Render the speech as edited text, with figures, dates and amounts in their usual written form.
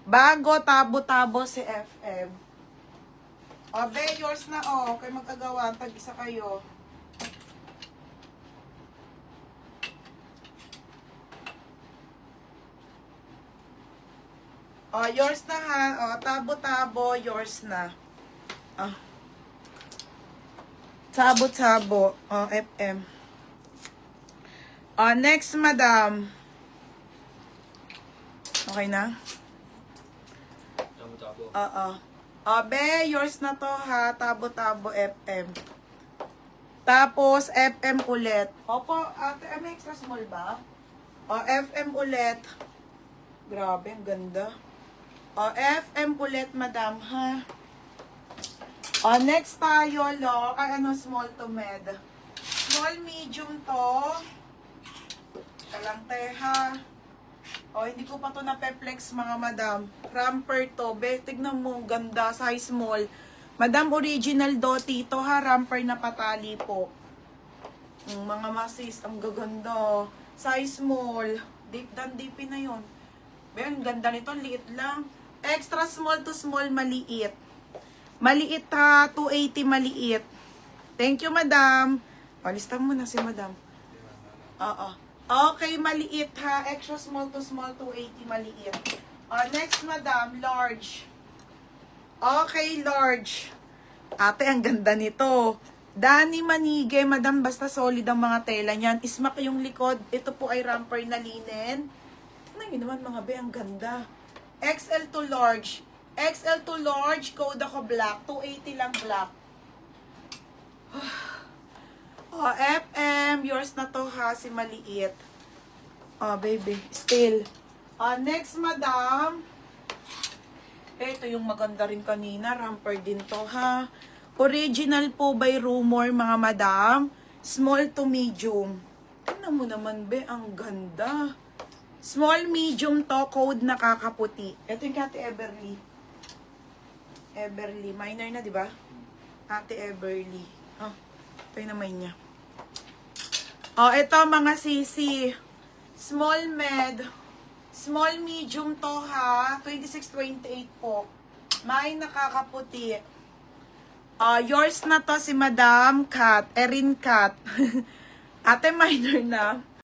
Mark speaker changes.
Speaker 1: Bago, tabo-tabo si FM. O, be, yours na, o. Kayo mag-agawan. Tag-isa kayo. O, yours na, ha. O, tabo-tabo, yours na. O. Tabo-tabo. O, FM. O, next, madam. Okay na? Oo. Be, yours na to ha. Tabo-tabo FM. Tapos, FM ulit. Opo, ate, may extra small ba? O, FM ulit. Grabe, ang ganda. O, FM ulit, madam, ha? O, next tayo, lo. Ay, ano, small to med. Small, medium to. Kalante, ha? O, hindi ko pa to na-flex, mga madam. Ramper to. Be, tignan mo, ganda, size small. Madam, original doti to, ha? Ramper na patali po. Mga masis, ang gaganda. Size small. Deep dan deep na yun. Be, ang ganda nito, liit lang. Extra small to small, maliit. Maliit, ha? 280, maliit. Thank you, madam. O, listan mo na si madam. Oo. Okay, maliit ha. Extra small to small, 280, maliit. Next, madam, large. Okay, large. Ate, ang ganda nito. Dani Manige, madam, basta solid ang mga tela niyan. Ismak yung likod. Ito po ay ramper na linen. Tingnan nyo naman mga be, ang ganda. XL to large. XL to large, code ako black. 280 lang black. FM, yours na to ha, si maliit. Baby, still. Next, madam. Ito yung maganda rin kanina, ramper din to ha. Original po by Rumor, mga madam. Small to medium. Tingnan mo naman, be, ang ganda. Small, medium to, code nakakaputi. Ito yung Ate Everly. Everly, minor na, di ba? Ate Everly. Ito yung naman niya. Ito mga sisi. Small med. Small medium to ha. 26-28 po. May nakakaputi. Yours na to si Madam Kat. Erin Kat. Ate minor na.